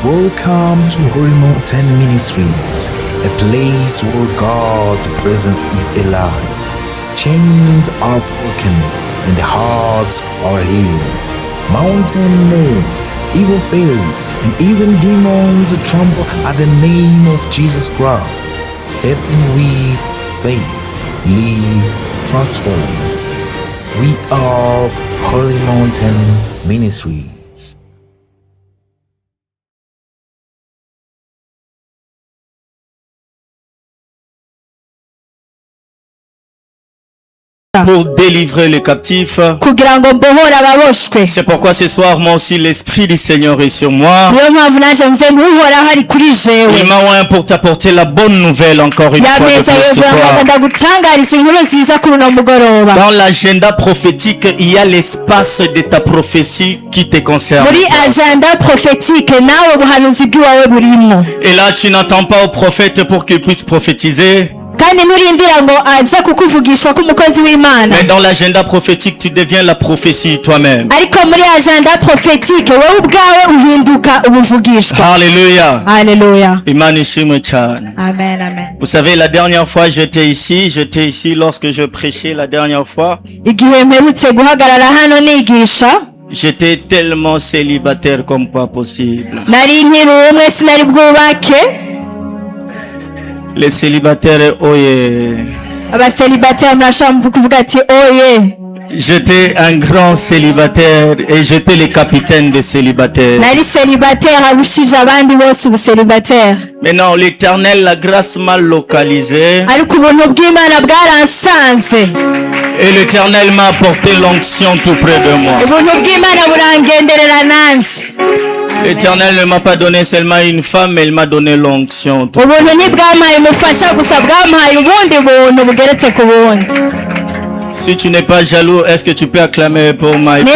Welcome to Holy Mountain Ministries, a place where God's presence is alive. Chains are broken and the hearts are healed. Mountain move, evil fails, and even demons tremble at the name of Jesus Christ. Step in with faith, live transformed. We are Holy Mountain Ministries. Pour délivrer les captifs. C'est pourquoi ce soir, moi aussi, l'Esprit du Seigneur est sur moi. Il m'a oint pour t'apporter la bonne nouvelle encore une fois de plus ce soir. Dans l'agenda prophétique, il y a l'espace de ta prophétie qui te concerne. Et là, tu n'attends pas au prophète pour qu'il puisse prophétiser. Mais dans l'agenda prophétique, tu deviens la prophétie toi-même. Alléluia. Alléluia. Amen, amen. Vous savez, la dernière fois j'étais ici lorsque je prêchais la dernière fois. J'étais tellement célibataire comme pas possible. Les célibataires, j'étais un grand célibataire et j'étais le capitaine des célibataires. Maintenant, l'Éternel, la grâce m'a localisé. Et l'Éternel m'a apporté l'onction tout près de moi. L'Éternel ne m'a pas donné seulement une femme, mais il m'a donné l'onction. Si tu n'es pas jaloux, est-ce que tu peux acclamer pour ma épouse?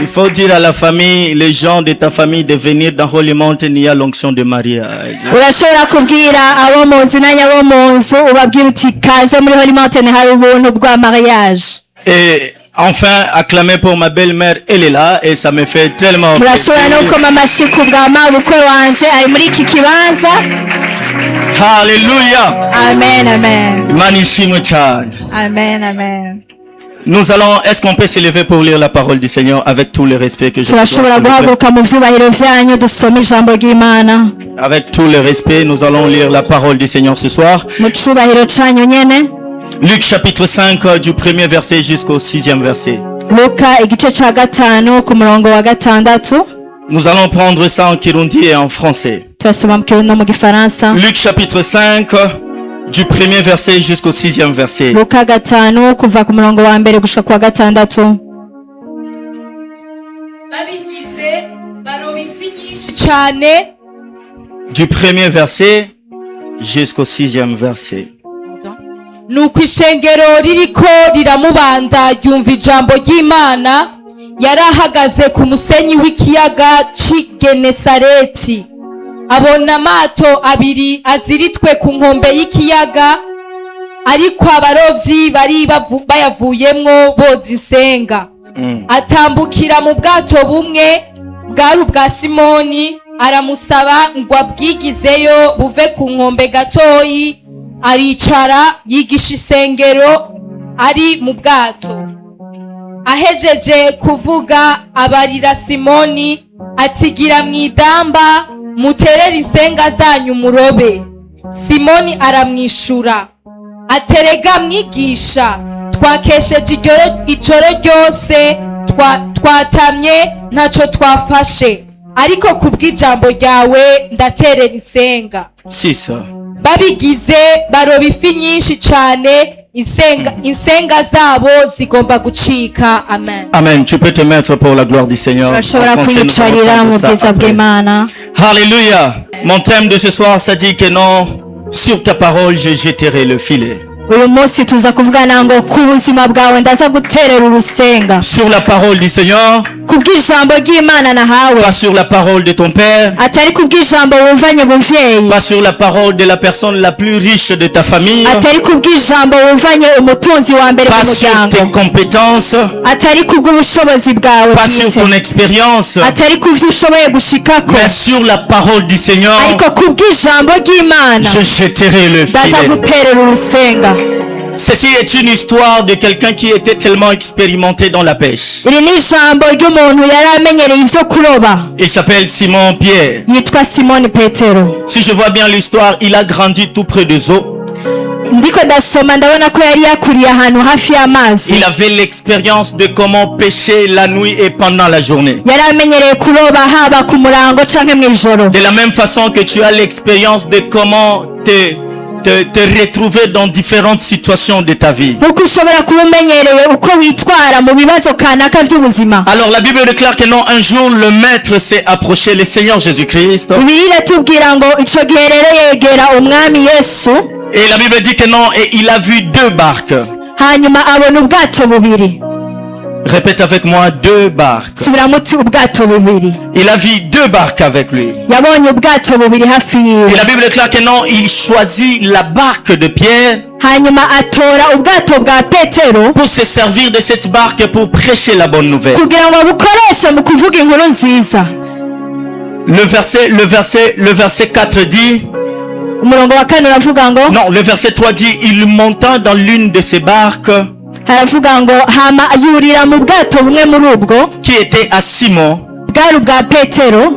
Il faut dire à la famille, les gens de ta famille, de venir dans Holy Mountain, il y a l'onction de mariage. Et enfin, acclamer pour ma belle-mère, elle est là et ça me fait tellement plaisir. Alléluia. Amen, amen. Amen, amen. Nous allons, est-ce qu'on peut s'élever pour lire la parole du Seigneur avec tout le respect que je dois? Avec tout le respect, nous allons lire la parole du Seigneur ce soir. Luc chapitre 5 du premier verset jusqu'au 6e verset. Nous allons prendre ça en Kirundi et en français. Luc chapitre 5 du premier verset jusqu'au 6e verset. Du premier verset jusqu'au 6e verset. Nuko ishengero ririko riramubanda ryumva ijambo ry'Imana, yari ahagaze ku musenyi w'ikiyaga c'i Genesareti. Abona amato abiri aziritswe ku nkombe y'ikiyaga, ariko abarovyi bari bayavuyemwo boza insenga. Atambukira mu bwato bumwe bwari ubwa Simoni, aramusaba ngo abwigizeyo buve ku nkombe gatoyi. Aricara yigisha isengero ari mu bwato. Ahejeje kuvuga abarira Simoni ati gira mwidamba muterere insenga zanyu murobe. Simoni aramwishura aterega mwigisha, twakesheje ijoro ryose twatamye ntaco twafashe, ariko kubw'ijambo ryawe ndaterera insenga. Babigize baroba ifi nyinshi cane, insenga zabo zigomba gucika. Amen. Amen. Tu peux te mettre pour la gloire du Seigneur. Alléluia. Mon thème de ce soir, ça dit que non, sur ta parole, je jetterai le filet. Sur la parole du Seigneur, Pas sur la parole de ton père. Pas sur la parole de la personne la plus riche de ta famille. Pas sur tes compétences. Pas sur ton expérience. Mais sur la parole du Seigneur. Je jeterai le filet. Ceci est une histoire de quelqu'un qui était tellement expérimenté dans la pêche. Il s'appelle Simon Pierre. Si je vois bien l'histoire, il a grandi tout près des eaux. Il avait l'expérience de comment pêcher la nuit et pendant la journée. De la même façon que tu as l'expérience de comment te retrouver dans différentes situations de ta vie. Alors la Bible déclare que non, un jour le maître s'est approché, le Seigneur Jésus-Christ. Et la Bible dit que non, et il a vu deux barques. Répète avec moi, deux barques. Il a vu deux barques avec lui. Et la Bible déclare que non, il choisit la barque de Pierre pour se servir de cette barque pour prêcher la bonne nouvelle. Le verset 4 dit, non, le verset 3 dit, il monta dans l'une de ces barques qui était à Simon,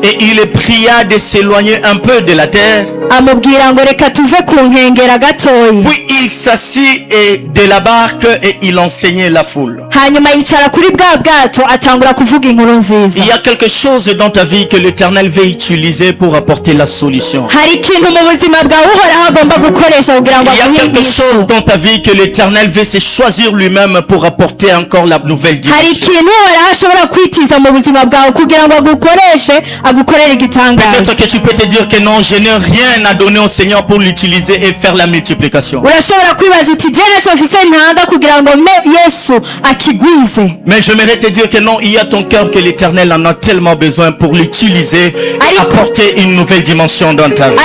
et il pria de s'éloigner un peu de la terre. Puis il s'assit de la barque et il enseignait la foule. Il y a quelque chose dans ta vie que l'Éternel veut utiliser pour apporter la solution. Il y a quelque chose dans ta vie que l'Éternel veut se choisir lui-même pour apporter encore la nouvelle dimension. Peut-être que tu peux te dire que non, je n'ai rien à donner au Seigneur pour l'utiliser et faire la multiplication. Mais j'aimerais te dire que non, il y a ton cœur que l'Éternel en a tellement besoin pour l'utiliser et apporter une nouvelle dimension dans ta vie.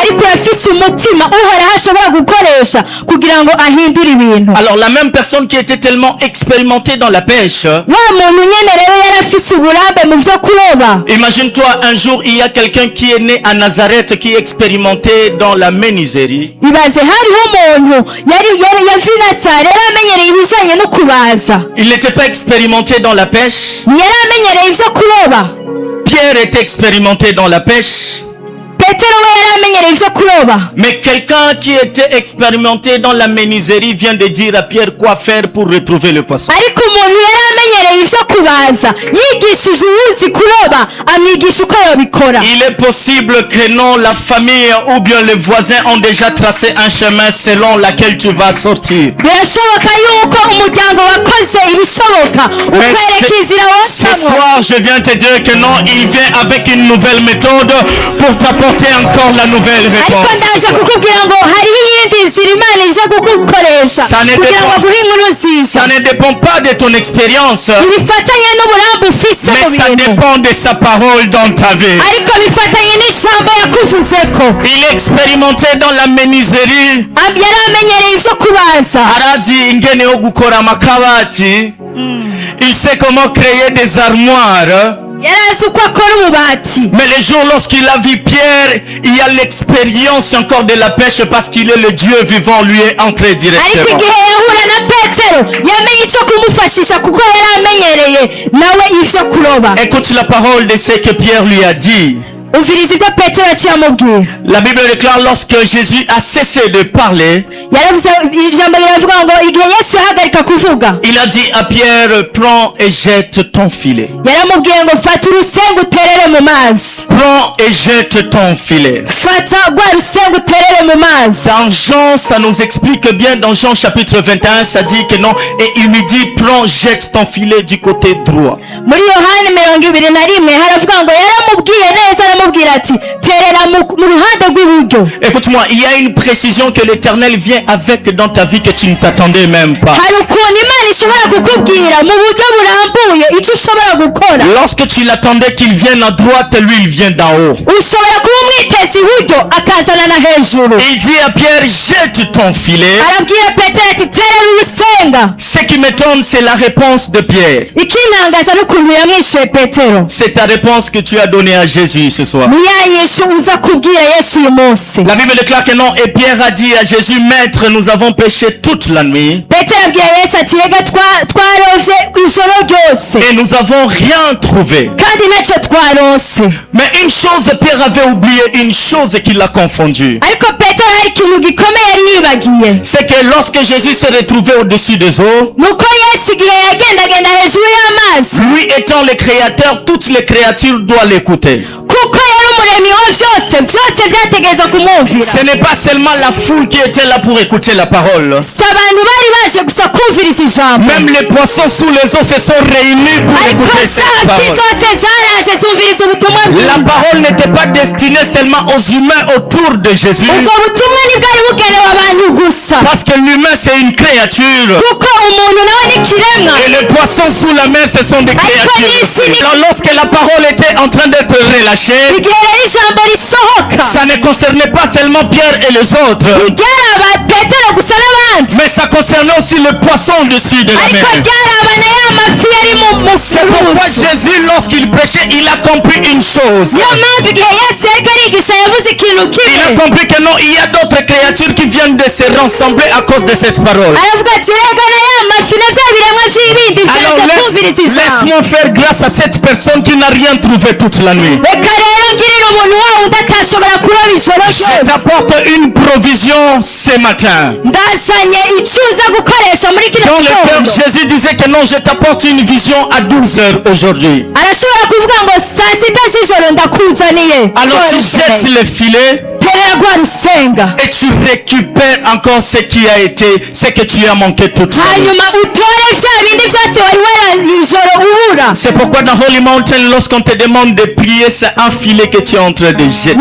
Alors la même personne qui était tellement expérimentée dans la pêche, imagine-toi un jour il y a quelqu'un qui est né à Nazareth qui est expérimenté dans la menuiserie. Il n'était pas expérimenté dans la pêche. Pierre était expérimenté dans la pêche. Mais quelqu'un qui était expérimenté dans la menuiserie vient de dire à Pierre quoi faire pour retrouver le poisson. Il est possible que non, la famille ou bien les voisins ont déjà tracé un chemin selon lequel tu vas sortir. Ce soir, je viens te dire que non, il vient avec une nouvelle méthode pour t'apporter encore la nouvelle réponse. Ça ne dépend pas de ton expérience, mais ça dépend de sa parole dans ta vie. Il est expérimenté dans la menuiserie. Il sait comment créer des armoires. Mais le jour lorsqu'il a vu Pierre, il y a l'expérience encore de la pêche parce qu'il est le Dieu vivant, lui est entré directement. Écoute la parole de ce que Pierre lui a dit. La Bible déclare lorsque Jésus a cessé de parler, il a dit à Pierre, prends et jette ton filet. Prends et jette ton filet. Dans Jean, ça nous explique bien, dans Jean chapitre 21, ça dit que non, et il lui dit, prends, jette ton filet du côté droit. Écoute-moi, il y a une précision que l'Éternel vient avec dans ta vie que tu ne t'attendais même pas. Lorsque tu l'attendais qu'il vienne à droite, lui il vient d'en haut. Il dit à Pierre, jette ton filet. Ce qui m'étonne, c'est la réponse de Pierre. C'est ta réponse que tu as donnée à Jésus ce soir. La Bible déclare que non, et Pierre a dit à Jésus, Maître, nous avons péché toute la nuit. Et nous avons rien trouvé. Mais une chose, Pierre avait oublié, une chose qui l'a confondu. C'est que lorsque Jésus s'est retrouvé au-dessus des eaux, lui étant le créateur, toutes les créatures doivent l'écouter. Ce n'est pas seulement la foule qui était là pour écouter la parole. Même les poissons sous les eaux se sont réunis pour écouter cette parole. La parole n'était pas destinée seulement aux humains autour de Jésus. Parce que l'humain c'est une créature. Et les poissons sous la mer ce sont des créatures. Alors, lorsque la parole était en train d'être relâchée, ça ne concernait pas seulement Pierre et les autres, mais ça concernait aussi le poisson au-dessus de la mer. C'est pourquoi Jésus, lorsqu'il prêchait, il a compris une chose. Il a compris que non, il y a d'autres créatures qui viennent de se rassembler à cause de cette parole. Alors laisse-moi faire grâce à cette personne qui n'a rien trouvé toute la nuit. Je t'apporte une provision ce matin. Dans le cœur, Jésus disait que non, je t'apporte une vision à 12 heures aujourd'hui. Alors tu jettes le filet et tu récupères encore ce qui a été, ce que tu as manqué toute la nuit. C'est pourquoi dans Holy Mountain, lorsqu'on te demande de prier, c'est un filet que tu es en train de jeter.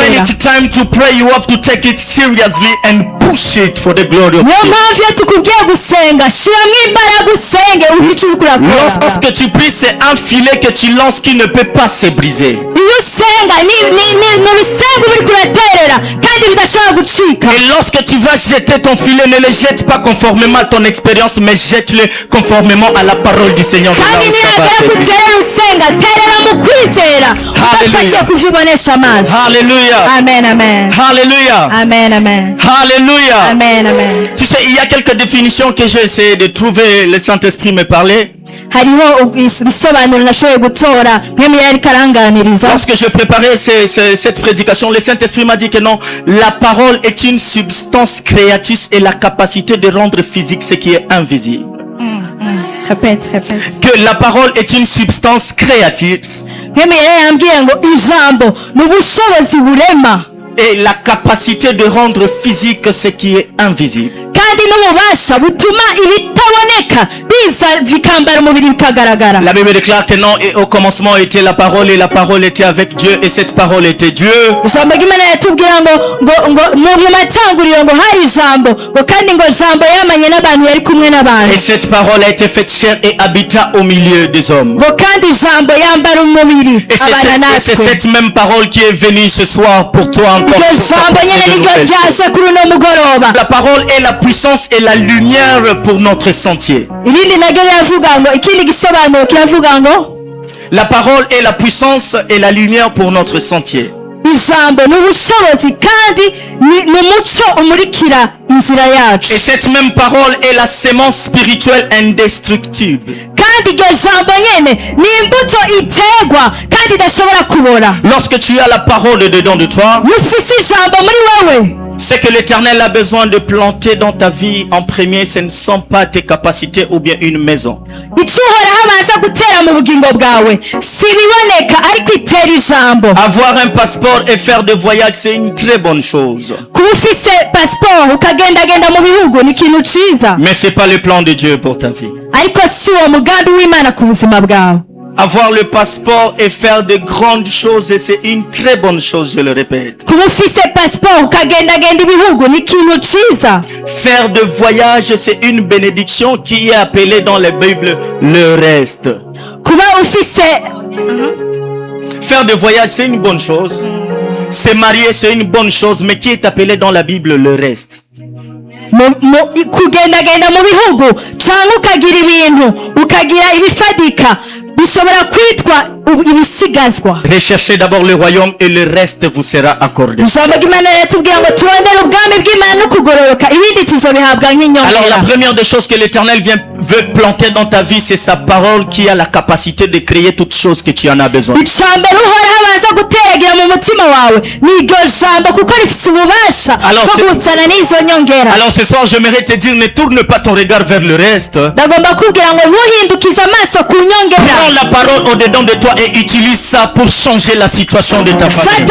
When it's time to pray, you have to take it seriously and push it for the glory of God. Lorsque tu pries, c'est un filet que tu lances qui ne peut pas se briser. Et lorsque tu vas jeter ton filet, ne le jette pas conformément à ton expérience, mais jette-le conformément à la parole du Seigneur. Alléluia. Amen, amen. Alléluia. Amen, amen. Alléluia. Amen, amen. Tu sais, il y a quelques définitions que j'ai essayé de trouver. Le Saint-Esprit me parlait. Lorsque je préparais cette prédication, le Saint-Esprit m'a dit que non, la parole est une substance créatrice et la capacité de rendre physique ce qui est invisible. Répète. Que la parole est une substance créatrice et la capacité de rendre physique ce qui est invisible. La Bible déclare que non, et au commencement était la parole et la parole était avec Dieu et cette parole était Dieu. Et cette parole a été faite chair et habita au milieu des hommes. Et c'est cette même parole qui est venue ce soir pour toi encore. La parole est la puissance et la lumière pour notre sentier. La parole est la puissance et la lumière pour notre sentier. Et cette même parole est la sémence spirituelle indestructible. Lorsque tu as la parole dedans de toi, c'est que l'Éternel a besoin de planter dans ta vie en premier, ce ne sont pas tes capacités ou bien une maison. Avoir un passeport et faire des voyages, c'est une très bonne chose. Mais c'est pas le plan de Dieu pour ta vie. Avoir le passeport et faire de grandes choses, et c'est une très bonne chose, je le répète. Faire de voyage, c'est une bénédiction qui est appelée dans la Bible le reste. Faire de voyage, c'est une bonne chose. Se marier, c'est une bonne chose, mais qui est appelé dans la Bible le reste? Kugendagenda mu bihugu cyangwa ukagira ibintu ukagira ibifatika bishobora kwitwa ibisigazwa. Recherchez d'abord le royaume et le reste vous sera accordé. Alors la première des choses que l'Éternel veut planter dans ta vie, c'est sa parole qui a la capacité de créer toutes choses que tu en as besoin. Alors ce soir j'aimerais te dire, ne tourne pas ton regard vers le reste. Prends la parole au-dedans de toi et utilise ça pour changer la situation de ta famille.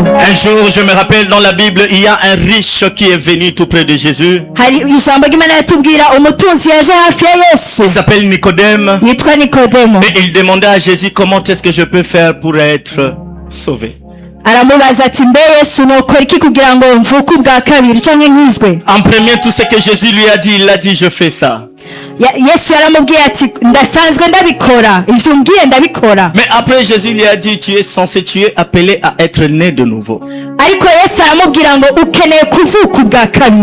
Un jour, je me rappelle, dans la Bible, il y a un riche qui est venu tout près de Jésus. Il s'appelle Nicodème. Et il demandait à Jésus, comment est-ce que je peux faire pour être sauvé? En premier, tout ce que Jésus lui a dit, il a dit, je fais ça. Mais après Jésus lui a dit, tu es appelé à être né de nouveau.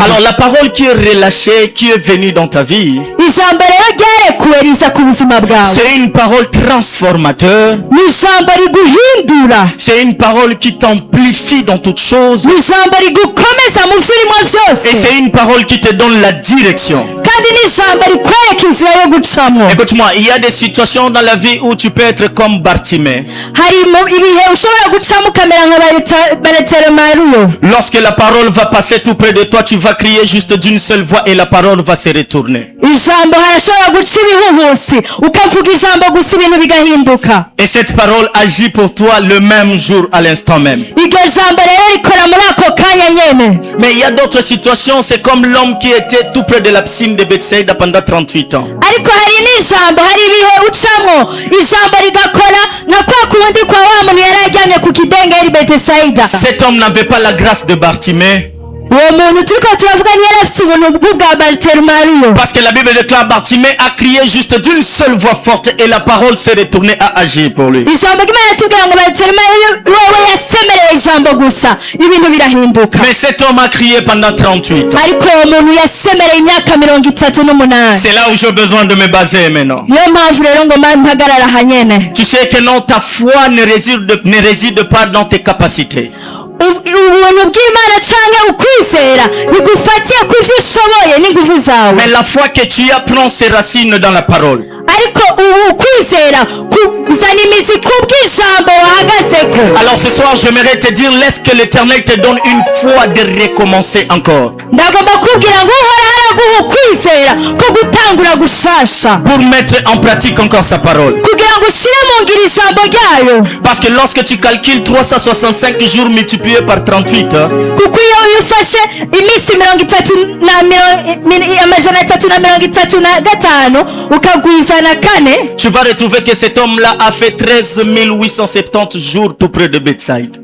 Alors la parole qui est relâchée, qui est venue dans ta vie, c'est une parole transformateur. C'est une parole qui t'amplifie dans toutes choses. Et c'est une parole qui te donne la direction. Écoute-moi, il y a des situations dans la vie où tu peux être comme Bartimée. Lorsque la parole va passer tout près de toi, tu vas crier juste d'une seule voix et la parole va se retourner. Et cette parole agit pour toi le même jour, à l'instant même. Mais il y a d'autres situations, c'est comme l'homme qui était tout près de la piscine de Bethsaïda pendant 38 ans. Cet homme n'avait pas la grâce de Bartimée. Parce que la Bible déclare, Bartimée a crié juste d'une seule voix forte et la parole s'est retournée à agir pour lui. Mais cet homme a crié pendant 38 ans. C'est là où j'ai besoin de me baser maintenant. Tu sais que non, ta foi ne réside pas dans tes capacités. Mais la foi que tu as prend ses racines dans la parole. Alors ce soir j'aimerais te dire, laisse que l'Éternel te donne une foi de recommencer encore. Pour mettre en pratique encore sa parole. Parce que lorsque tu calcules 365 jours multipliés par 38, tu vas retrouver que cet homme-là a fait 13 870 jours tout près de Bethsaïda.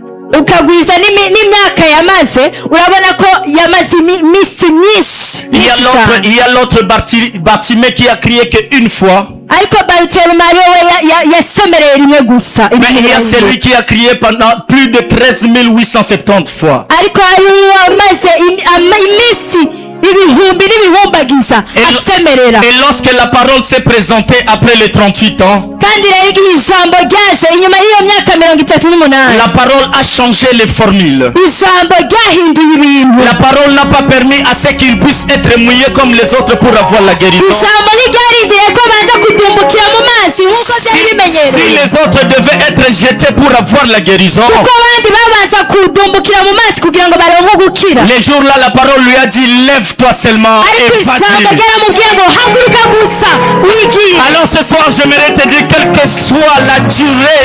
Il y a l'autre Bartimée qui a crié qu'une fois. Mais il y a celui qui a crié pendant plus de 13 870 fois. Et lorsque la parole s'est présentée après les 38 ans, la parole a changé les formules. La parole n'a pas permis à ce qu'il puisse être mouillé comme les autres pour avoir la guérison. kudumbukira mu mazi nk'uko byari bimenyerewe. Si les autres devaient être jetés pour avoir la guérison, kuko abandi babanza kudumbukira mu mazi kugira ngo baronke gukira. les jours-là la parole lui a dit lève-toi seulement et ariko ijambo vas-y. ryaramubwiye ngo haguruka gusa wigiye. Alors ce soir j'aimerais te dire quelle que soit la durée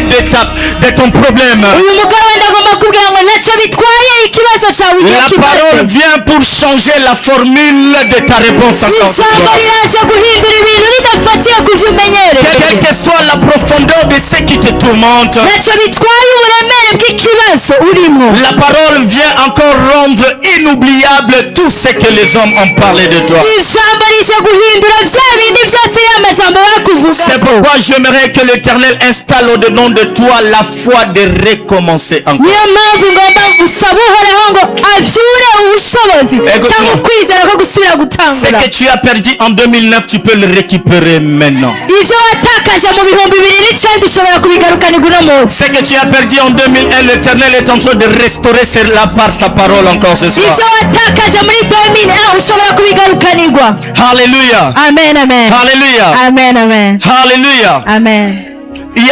de ton problème, uyu mugabo ndagomba kubwira ngo ntacyo bitwaye ikibazo cyawe igihe la kimaze. parole vient pour changer la formule de ta réponse encore ce ijambo soir. riraje guhindura ibintu ridafatiye ku byo umenyereye. Quelle que soit la profondeur de ce qui te tourmente, ntacyo bitwaye uburemere bw'ikibazo urimo. la parole vient encore rendre inoubliable tout ce que les hommes ont parlé de toi. ijambo rije guhindura bya bindi byose y'amajambo bakuvuga. C'est pourquoi j'aimerais que l'Éternel installe au-dedans de toi la foi de recommencer encore. niyo mpamvu ngomba gusaba uhoraho ngo avyure ubushobozi cyangwa ukwizera ko gusubira Ce gutangura. que tu as perdu en 2009, tu peux le récupérer maintenant. ivyo watakaje mu bihumbi 2009 ushobora kubigarukanirwa uno munsi. Ce que tu as perdu en 2001, l'Éternel est en train de restaurer cela par sa parole encore ce soir. ivyo watakaje muri 2001 ushobora kubigarukanirwa. Alléluia. Amen, amen. Alléluia. Amen, amen. Alléluia. Amen. Il y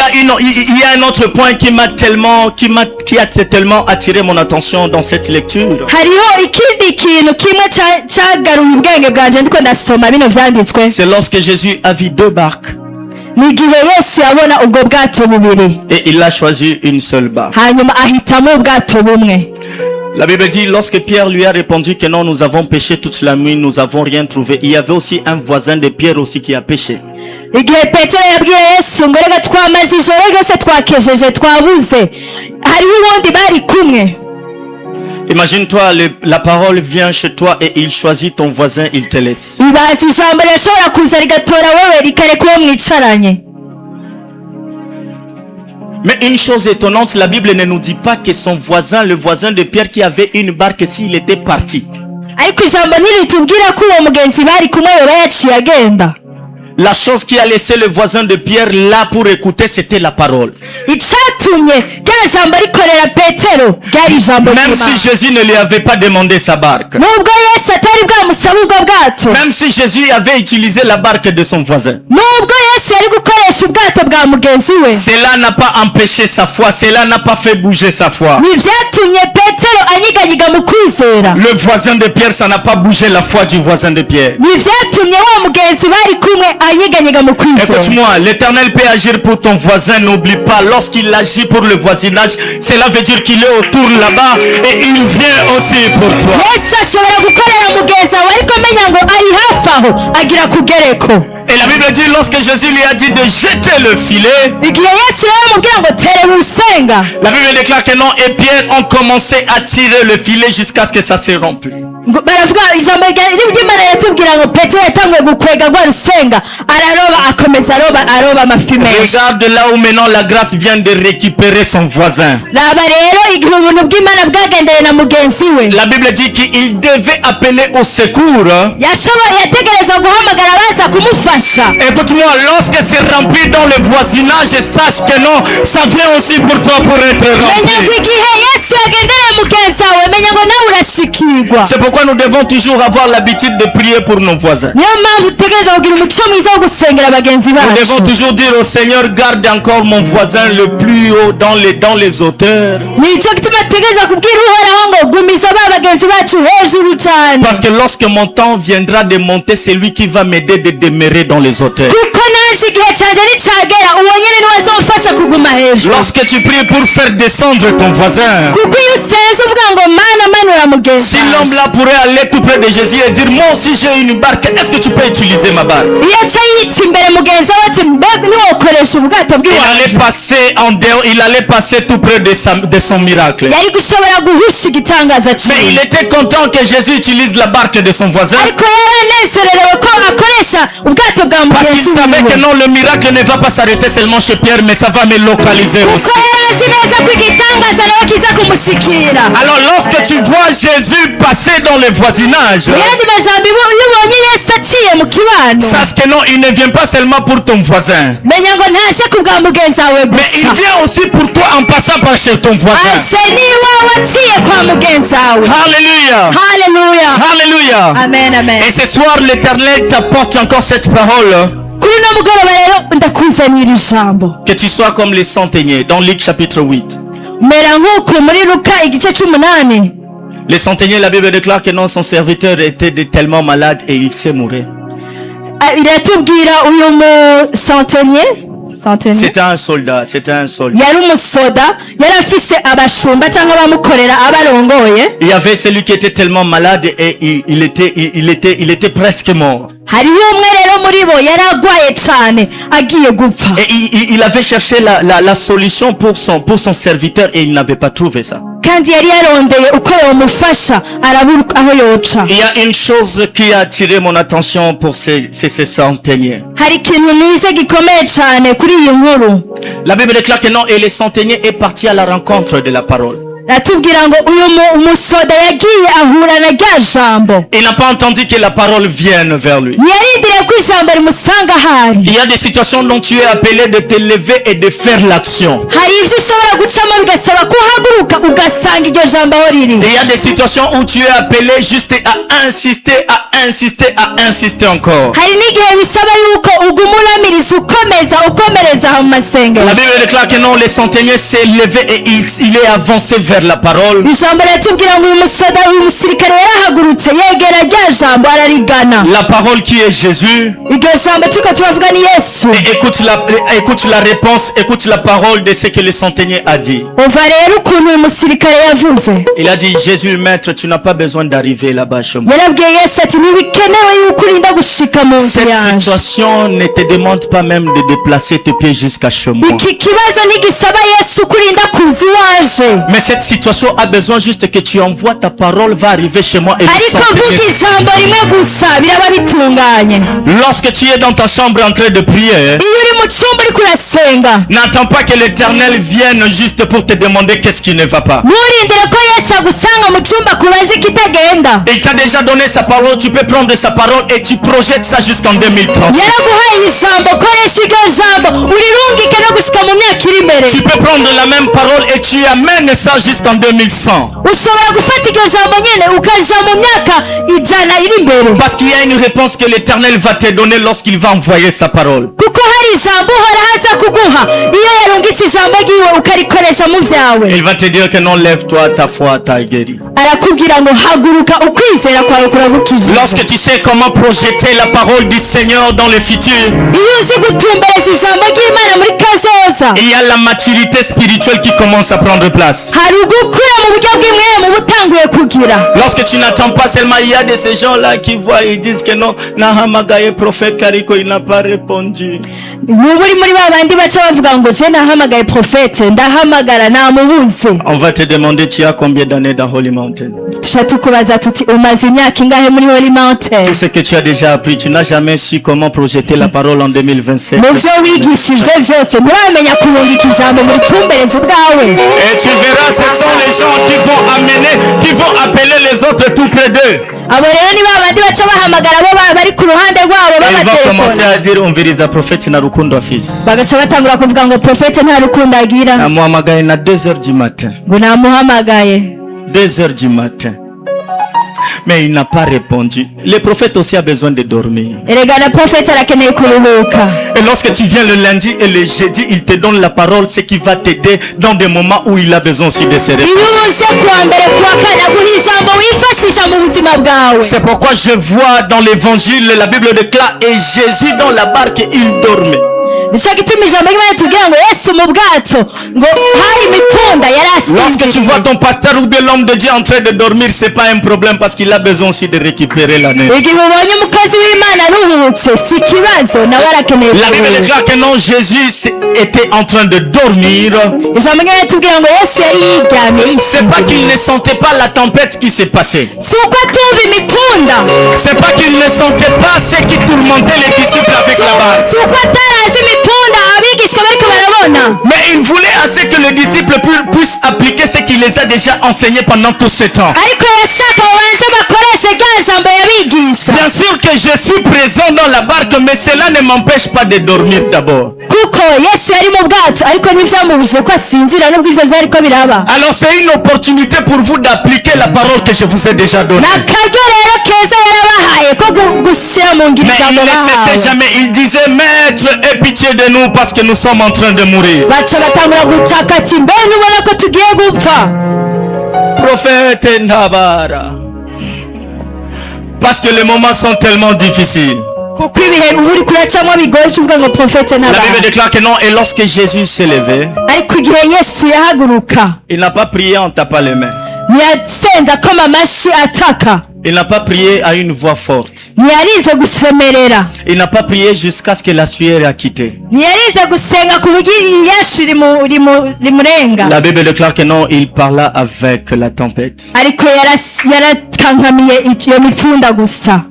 a un autre point qui a tellement attiré mon attention dans cette lecture. hariho ikindi kintu kimwe cyagaruye ubwenge bwanje ndiko ndasoma bino vyanditswe. C'est lorsque Jésus a vu deux barques ni igihe Yesu yabona ubwo bwato bubiri et il a choisi une seule barque. hanyuma ahitamo ubwato bumwe. La Bible dit, lorsque Pierre lui a répondu que non, nous avons péché toute la nuit, nous n'avons rien trouvé. Il y avait aussi un voisin de Pierre aussi qui a péché. igihe Petero yabwiye Yesu ngo reka twamaze ijoro ryose twakejeje twabuze, hariho ubundi bari kumwe. Imagine-toi, la parole vient chez toi et il choisit ton voisin, il te laisse. ibaza ijambo rishobora kuza rigatora wowe rikareka uwo mwicaranye. Mais une chose étonnante, la Bible ne nous dit pas que son voisin, le voisin de Pierre qui avait une barque, s'il était parti. ariko ijambo ntiritubwira ko uwo mugenzi bari kumwe yoba yaciye agenda. La chose qui a laissé le voisin de Pierre là pour écouter, c'était la parole. icatumye rya jambo rikorera Petero ryari ijambo Même ry'Imana. si Jésus ne lui avait pas demandé sa barque. nubwo Yesu atari bwamusaba ubwo bwato, Même si Jésus avait utilisé la barque de son voisin. nubwo Yesu yari gukoresha ubwato bwa mugenzi we, Cela n'a pas empêché sa foi, cela n'a pas fait bouger sa foi. ntivyatumye Petero anyiganyiga mu kwizera. Le voisin de Pierre, ça n'a pas bougé la foi du voisin de Pierre. ntivyatumye wa mugenzi bari kumwe anyiganyiga mu kwizera. Écoute-moi, l'Éternel peut agir pour ton voisin, n'oublie pas, lorsqu'il agit pour le voisinage, cela veut dire qu'il est autour là-bas et il vient aussi pour toi. Yesu ashobora gukorera mugenzi wawe ariko menya ngo ari hafi aho agira kugereko. Et la Bible dit, lorsque Jésus lui a dit de jeter le filet, igihe Yesu yamubwira ngo tere urusenga, la Bible déclare que non, et Pierre ont commencé à tirer le filet jusqu'à ce que ça se rompe. baravuga ijambo ry'Imana yatubwira ngo Petero yatanguye gukwega rwa rusenga, araroba akomeza aroba amafi menshi. Regarde là où maintenant la grâce vient de récupérer son voisin. raba rero igihe ubuntu bw'Imana bwagendeye na mugenzi we, La Bible dit qu'il devait appeler au secours. yategereza guhamagara abaza kumufasha. Écoute-moi, lorsque c'est rempli dans le voisinage, sache que non, ça vient aussi pour toi pour être menya ngo rempli. igihe Yesu yagendeye mugenzi wawe, menya ngo nawe urashikirwa. C'est pourquoi nous devons toujours avoir l'habitude de prier pour nos voisins. niyo mpamvu utegereza kugira umuco mwiza wo gusengera bagenzi Nous devons bacu. toujours dire au Seigneur, garde encore mon voisin le plus haut dans les hauteurs. nicyo gituma tutegereza kubwira uhoraho ngo gumiza ba bagenzi bacu hejuru cyane, Parce que lorsque mon temps viendra de monter, c'est lui qui va m'aider de demeurer dans les hauteurs. kuko naje igihe cyanjye nicagera uwo nyine niwe azomfasha kuguma hejuru. Lorsque tu pries pour faire descendre ton voisin, kuko iyo usenze uvuga ngo mana manura mugenzi si l'homme wawe, là pourrait aller tout près de Jésus et dire, moi aussi j'ai une barque, est-ce que tu peux utiliser ma barque? iyo aca yita imbere mugenzi we ati mbega niwokoresha ubwato Il bw'iwacu, allait passer en dehors, il allait passer tout près de son miracle. yari gushobora guhusha igitangaza Mais il cyiwe. était content que Jésus utilise la barque de son voisin, ariko yari anezerewe ko akoresha ubwato bwa parce qu'il mugenzi savait que wiwe, non, le miracle ne va pas s'arrêter seulement chez Pierre, mais ça va me localiser aussi. kuko yari azi neza ko igitangaza nawe kiza kumushikira. Alors lorsque tu vois Jésus passer dans le voisinage, mu yandi majambo iyo ubonye Yesu aciye mu kibano, sache que non, il ne vient pas seulement pour ton voisin, menya ngo ntaje ku bwa mugenzi wawe mais il gusa, vient aussi pour toi en passant par chez ton voisin. aje niwawe aciye kwa mugenzi wawe. Alléluia. Haleluya. Alléluia. Amen, amen. Et ce soir, l'Éternel t'apporte encore cette parole. Que tu sois comme les centeniers dans Luc chapitre 8. Les centeniers, la Bible déclare que non, son serviteur était tellement malade et il s'est mouru. C'était un soldat, Il y avait celui qui était tellement malade et il était presque mort. Et il avait cherché la solution pour son serviteur et il n'avait pas trouvé ça. Il y a une chose qui a attiré mon attention pour ces centeniers. La Bible déclare que non, et les centeniers est parti à la rencontre de la parole. Il n'a pas entendu que la parole vienne vers lui. Il y a des situations dont tu es appelé de te lever et de faire l'action. Il y a des situations où tu es appelé juste à insister encore. La Bible déclare que non, les centeniers s'est levé et il est avancé vers la parole. La parole qui est Jésus. Et écoute la réponse, écoute la parole de ce que le centenier a dit. Il a dit, Jésus, maître, tu n'as pas besoin d'arriver là-bas chez moi. Cette situation ne te demande pas même de déplacer tes pieds jusqu'à chez moi. Mais cette situation a besoin juste que tu envoies ta parole, va arriver chez moi et lorsque tu es dans ta chambre en train de prier, n'attends pas que l'Éternel vienne juste pour te demander qu'est-ce qui ne va pas. Il t'a déjà donné sa parole, tu peux prendre sa parole et tu projettes ça jusqu'en 2030. Tu peux prendre la même parole et tu amènes ça jusqu'en 2100. Parce qu'il y a une réponse que l'Éternel va te donner lorsqu'il va envoyer sa parole. Il va te dire que non, lève-toi, ta foi t'a guéri. Lorsque tu sais comment projeter la parole du Seigneur dans le futur, il y a la maturité spirituelle qui commence à prendre place. Lorsque tu n'attends pas seulement, il y a de ces gens-là qui voient et disent que non, Nahamagaye prophète Kariko, il n'a pas répondu. On va te demander, tu as combien d'années dans Holy Mountain? Tout ce que tu as déjà appris, tu n'as jamais su comment projeter la parole en 2027. Et tu verras, ce sont les gens qui vont appeler les autres tout près d'eux. Ils vont commencer à dire, on verra prophète na rukundo afise. Amuhamagaye na 2h du matin. 2h du matin. Mais il n'a pas répondu. Le prophète aussi a besoin de dormir. Et lorsque tu viens le lundi et le jeudi, il te donne la parole, ce qui va t'aider dans des moments où il a besoin aussi de se réveiller. C'est pourquoi je vois dans l'évangile, la Bible déclare, et Jésus dans la barque, il dormait. Lorsque tu vois ton pasteur ou bien l'homme de Dieu en train de dormir, c'est pas un problème parce qu'il a besoin aussi de récupérer la neige. La Bible déclare que non, Jésus était en train de dormir. C'est pas qu'il ne sentait pas la tempête qui s'est passée. C'est pas qu'il ne sentait pas ce qui tourmentait les disciples avec la barque. Mais il voulait assez que les disciples puissent appliquer ce qu'il les a déjà enseigné pendant tout ce temps. Bien sûr que je suis présent dans la barque, mais cela ne m'empêche pas de dormir d'abord. Alors c'est une opportunité pour vous d'appliquer la parole que je vous ai déjà donnée. gushyira mu ngiro Mais il ijambo ne bahawe cessait jamais. Il disait, Maître, aie pitié de nous parce que nous sommes en train de mourir. baca batangura gutaka ati mbe nubona ko tugiye gupfa Prophète Nabara. Parce que les moments sont tellement difficiles. kuko ibihe uba uri kuracamo bigoye uvuga ngo profete La Bible n'abantu déclare que non. Et lorsque Jésus s'est levé, ariko igihe yesu yahaguruka il n'a pas prié en tapant les mains. ntiyasenze akoma amashyi ataka Il n'a pas prié à une voix forte. ntiyarize gusemerera Il n'a pas prié jusqu'à ce que la sueur ait quitté. ntiyarize gusenga ku buryo iyashu rimurenga La Bible déclare que non, il parla avec la tempête. ariko yarakankamiye iyo mipfunda gusa.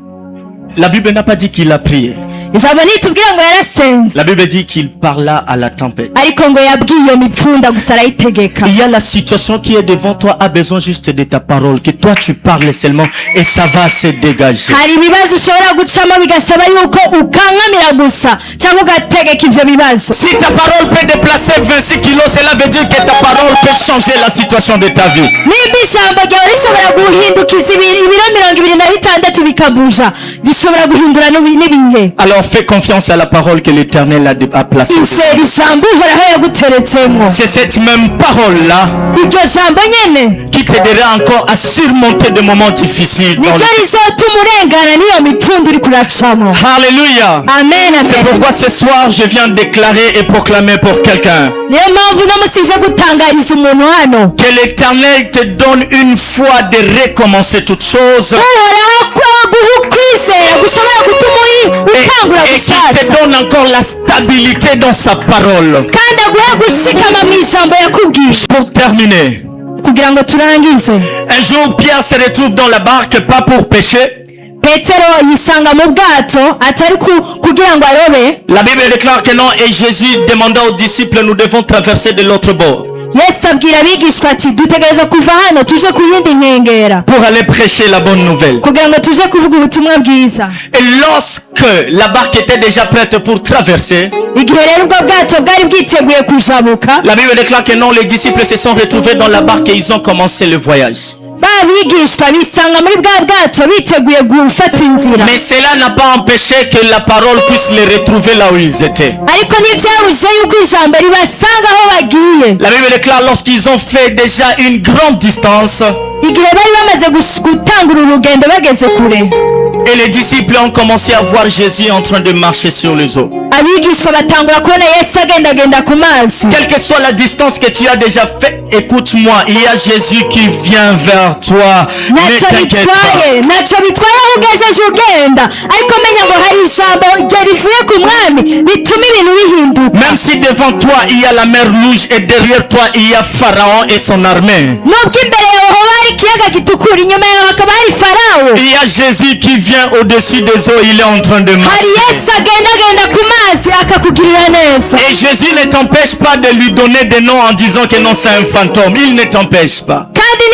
La Bible n'a pas dit qu'il a prié. ijambo ntitubwira ngo yarasenze La Bible dit qu'il parla à la tempête. ariko ngo yabwiye iyo mipfunda gusa arayitegeka. Il y a la situation qui est devant toi a besoin juste de ta parole. Que toi tu parles seulement et ça va se dégager. hari ibibazo ushobora gucamo bigasaba yuko ukankamira gusa cyangwa ugategeka ivyo bibazo. Si ta parole peut déplacer 26 kilos, cela veut dire que ta parole peut changer la situation de ta vie. nimba ijambo ryawe rishobora guhindukiza ibiro 26 bikabuja rishobora guhindura n'ibihe. Alors fais confiance à la parole que l'Éternel a placée. izera ijambo uhoraho yaguteretsemo. C'est cette même parole-là iryo jambo nyene qui t'aidera encore à surmonter des moments difficiles. Dans niryo rizotuma urengana n'iyo mipfunda uri kuracamo. Alléluia. amen C'est amen. pourquoi ce soir je viens déclarer et proclamer pour quelqu'un niyo mpamvu uno musi nje gutangariza umuntu hano que l'Éternel te donne une foi de recommencer toutes choses uhoraho guha ukwizera gushobora gutuma utangura et qu'il te gushasha donne encore la stabilité dans sa parole. kandi aguhe gushikama mu ijambo yakubwiye. Pour terminer, kugira ngo turangize, un jour Pierre se retrouve dans la barque pas pour pêcher. petero yisanga mu bwato atari kugira ngo arobe. La Bible déclare que non et Jésus demanda aux disciples nous devons traverser de l'autre bord yesu abwira abigishwa ati dutegereza kuva hano tuje ku yindi nkengera pour aller prêcher la bonne nouvelle. kugira ngo tuje kuvuga ubutumwa bwiza. Et lorsque la barque était déjà prête pour traverser, igihe rero ubwo bwato bwari bwiteguye kujabuka, la Bible déclare que non, les disciples se sont retrouvés dans la barque et ils ont commencé le voyage. babigishwa bisanga muri bwa bwato biteguye gufata inzira. Mais cela n'a pas empêché que la parole puisse les retrouver là où ils étaient. ariko ntibyabujije yuko ijambo ribasanga aho bagiye. La Bible déclare lorsqu'ils ont fait déjà une grande distance igihe bari bamaze gutangura urugendo bageze kure, et les disciples ont commencé à voir Jésus en train de marcher sur les eaux. abigishwa batangura kubona yesu agendagenda ku mazi. Quelle que soit la distance que tu as déjà fait, écoute-moi, il y a Jésus qui vient vers toi. Ne ntacyo t'inquiète pas. bitwaye aho ugejeje ugenda, ariko menya ngo hari ijambo rivuye ku mwami rituma ibintu bihinduka. Même si devant toi il y a la mer rouge et derrière toi il y a Pharaon et son armée, nubwo imbere yawe hoba hari ikiyaga gitukura, inyuma yawe hakaba hari farawo, il y a Jésus qui vient au-dessus des eaux, il est en train de hari marcher. yesu agendagenda ku mazi akakugirira neza. Et Jésus ne t'empêche pas de lui donner des noms en disant que non c'est un fantôme. Il ne t'empêche pas. kandi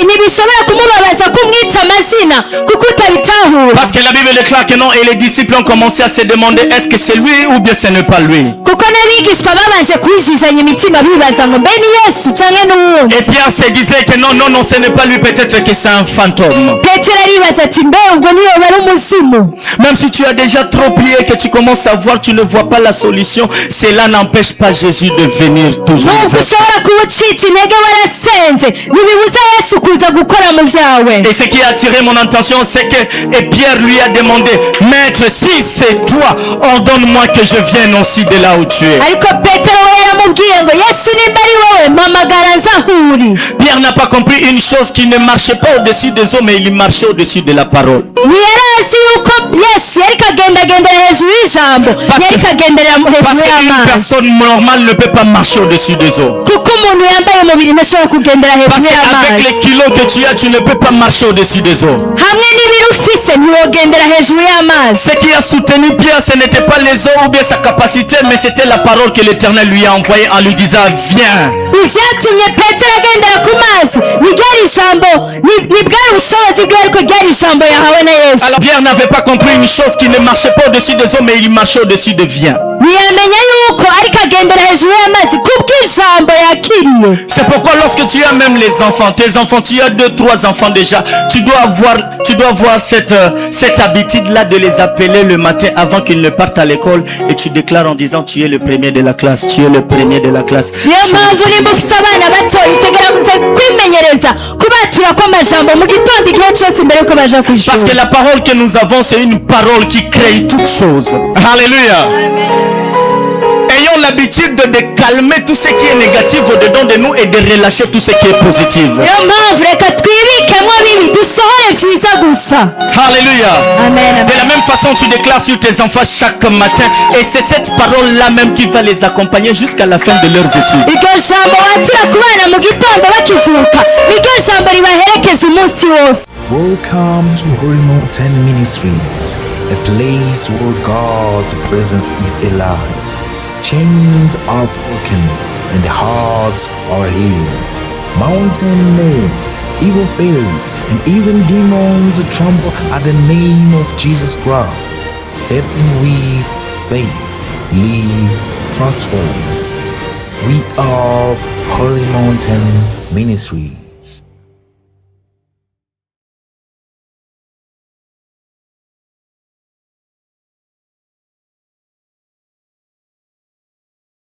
ntibishobora kumubabaza kumwita amazina kuko utabitahura. Parce que la Bible déclare que non et les disciples ont commencé à se demander est-ce que c'est lui ou bien ce n'est pas lui. kuko n'abigishwa babanje kwijijanya imitima bibaza ngo mbe ni yesu cyangwa n'uwundi. Et Pierre se disait que non, non, non, ce n'est pas lui, peut-être que c'est un fantôme. petero aribaza ati mbe ubwo niyoba ari umuzimu. Même si tu as déjà trop prié, que tu commences à voir, tu ne vois pas la solution, cela n'empêche pas Jésus de venir toujours nubwo vers toi. ushobora kuba ucitse intege warasenze ntibibuza yesu kuza gukora mu byawe. Et ce qui a attiré mon attention, c'est que et Pierre lui a demandé, Maître, si c'est toi, ordonne-moi que je vienne aussi de là où tu es. ariko petero we yaramubwiye ngo yesu nimba ari wowe mpamagara nza aho uri. Pierre n'a pas compris une chose, qu'il ne marchait pas au-dessus des eaux, mais il marchait au-dessus de la parole. ntiyari azi yuko yesu yari kagendagendera hejuru y'ijambo, yari kagenderera Parce hejuru qu'une y'amazi. personne normale ne peut pas marcher au-dessus des eaux. kuko umuntu yambaye umubiri ntashobora kugendera Parce hejuru qu'avec les y'amazi. kilos que tu as, tu ne peux pas marcher au-dessus des eaux. hamwe n'ibiro ufise ntiwogendera hejuru y'amazi. Ce qui a soutenu Pierre, ce n'était pas les eaux ou bien sa capacité, mais c'était la parole que l'Éternel lui a envoyée en lui disant, viens. ivyatumye petero agendera ku mazi ntiryari ijambo, ntibwari ubushobozi bwe, ariko ryari ijambo yahawe na yesu. Alors Pierre n'avait pas compris une chose, qu'il ne marchait pas au-dessus des eaux, mais il marchait au-dessus de viens. ntiyamenya yuko ariko akagendera hejuru y'amazi kubw'ijambo yakiriye. C'est pourquoi lorsque tu as même les enfants, tes enfants, tu as 2-3 enfants déjà, tu dois avoir cette habitude-là de les appeler le matin avant qu'ils ne partent à l'école et tu déclares en disant tu es le premier de la classe, tu es le premier de la classe. niyo mpamvu nimba ufite abana bato utegereza kwimenyereza kubatura kw'amajambo mu gitondo igihe cyose mbere yuko baja ku ishuri. Parce que la parole que nous avons, c'est une parole qui crée toutes choses. Alléluia. Ayons l'habitude de calmer tout ce qui est négatif au-dedans de nous et de relâcher tout ce qui est positif. niyo mpamvu reka twibikemo bibi dusohore vyiza gusa. Alléluia. Amen. De la même façon, tu déclares sur tes enfants chaque matin et c'est cette parole-là même qui va les accompagner jusqu'à la fin de leurs études. iryo jambo watura ku bana mu gitondo bakivyuka niryo jambo ribaherekeza umunsi wose. Welcome to Holy Mountain Ministries, a place where God's presence is alive. Chains are broken and the hearts are healed. Mountain move, evil fails, and even demons tremble at the name of Jesus Christ. Step in with faith, live transformed. We are Holy Mountain Ministry.